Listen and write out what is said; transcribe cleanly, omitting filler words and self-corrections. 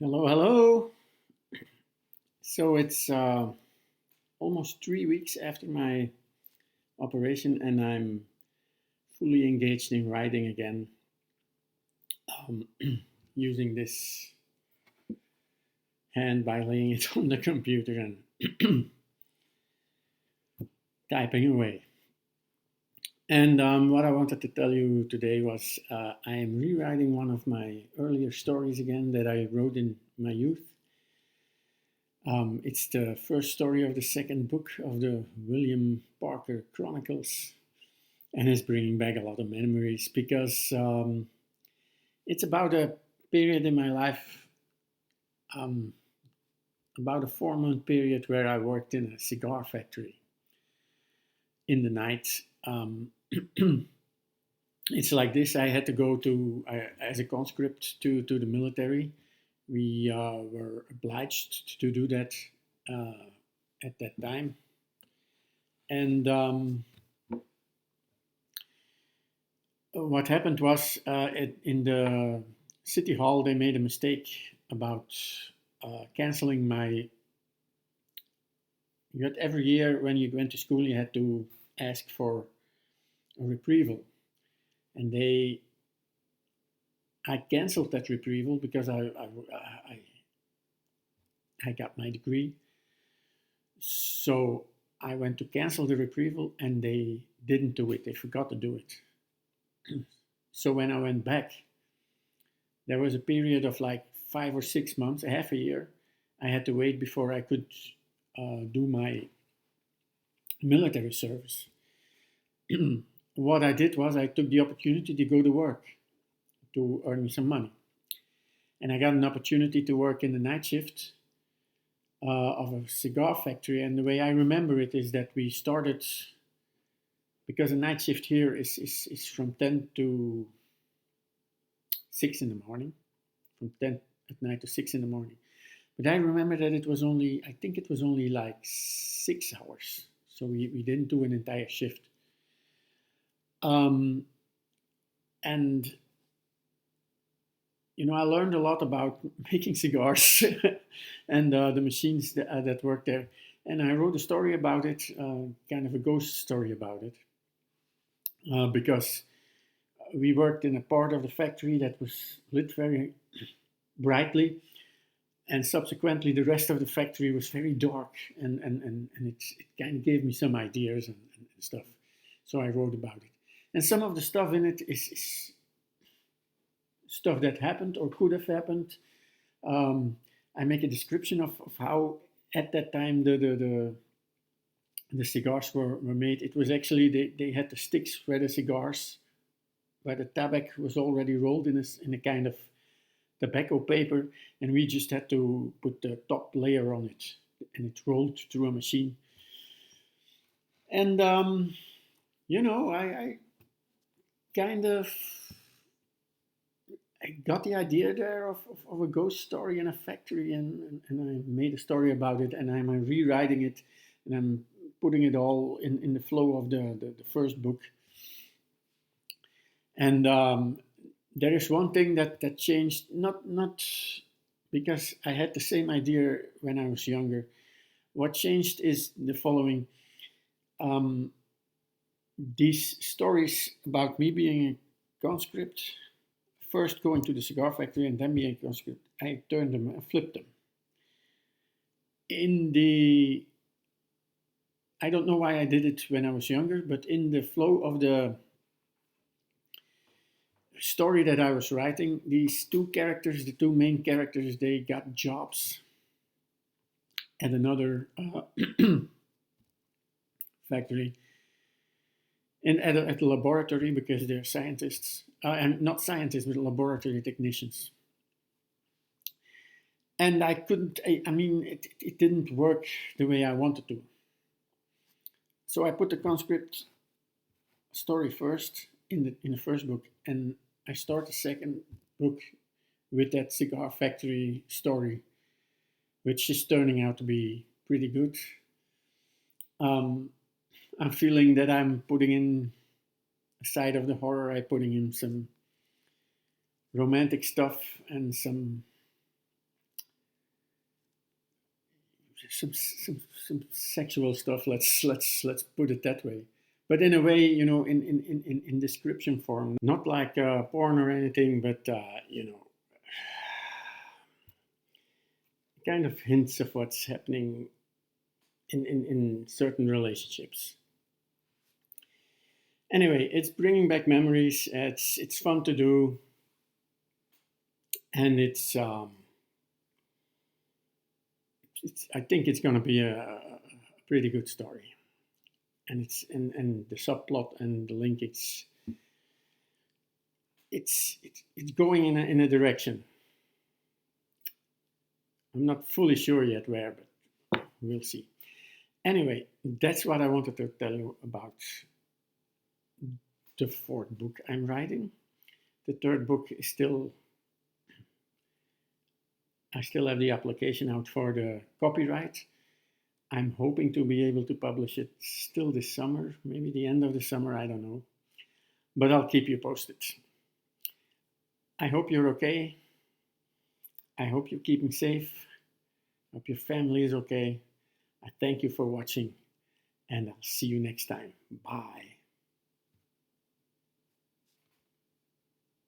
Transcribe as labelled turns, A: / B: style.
A: Hello, hello. So it's almost 3 weeks after my operation, and I'm fully engaged in writing again, um, using this hand by laying it on the computer and typing away. And what I wanted to tell you today was I am rewriting one of my earlier stories again that I wrote in my youth. It's the first story of the second book of the William Parker Chronicles, and it's bringing back a lot of memories because it's about a period in my life, um, about a 4 month period where I worked in a cigar factory in the night. It's like this: I had to go to as a conscript to the military. We were obliged to do that uh, at that time, and what happened was in the city hall they made a mistake about canceling my. You had every year when you went to school you had to ask for a reprieval, and I canceled that reprieval because I got my degree. So I went to cancel the reprieval and they didn't do it. They forgot to do it. So when I went back, there was a period of like 5 or 6 months, a half a year. I had to wait before I could do my military service. What I did was I took the opportunity to go to work to earn me some money. And I got an opportunity to work in the night shift of a cigar factory. And the way I remember it is that we started, because a night shift here is from 10 to 6 in the morning, from 10 at night to 6 in the morning. But I remember that I think it was only like 6 hours. So we didn't do an entire shift. Um, and I learned a lot about making cigars and the machines that work there. And I wrote a story about it, kind of a ghost story about it, because we worked in a part of the factory that was lit very brightly, and subsequently the rest of the factory was very dark, and it kind of gave me some ideas and stuff. So I wrote about it. And some of the stuff in it is stuff that happened or could have happened. I make a description of how at that time the cigars were made. It was actually they had the sticks where the cigars, where the tobacco was already rolled in a kind of tobacco paper, and we just had to put the top layer on it, and it rolled through a machine. And I kind of I got the idea there of a ghost story in a factory, and I made a story about it, and I'm rewriting it, and I'm putting it all in the flow of the first book. And there is one thing that changed, not because I had the same idea when I was younger. What changed is the following. Um, these stories about me being a conscript, first going to the cigar factory and then being a conscript, I turned them, I flipped them. In the, I don't know why I did it when I was younger, but in the flow of the story that I was writing, these two characters, the two main characters, they got jobs at another factory and at a laboratory because they're scientists, and not scientists, but laboratory technicians. And I couldn't, I mean, it didn't work the way I wanted to. So I put the conscript story first in the first book, and I start the second book with that cigar factory story, which is turning out to be pretty good. Um, I'm feeling that I'm putting in a side of the horror. I'm putting in some romantic stuff and some some sexual stuff. Let's put it that way. But in a way, you know, in description form, not like porn or anything, but you know, kind of hints of what's happening in certain relationships. Anyway, it's bringing back memories. It's fun to do, and it's I think it's going to be a pretty good story. And and the subplot and the link, it's going in a direction. I'm not fully sure yet where, but we'll see. Anyway, that's what I wanted to tell you about the fourth book I'm writing. The third book is still, I still have the application out for the copyright. I'm hoping to be able to publish it still this summer, maybe the end of the summer, I don't know. But I'll keep you posted. I hope you're okay. I hope you're keeping safe. I hope your family is okay. I thank you for watching, and I'll see you next time. Bye.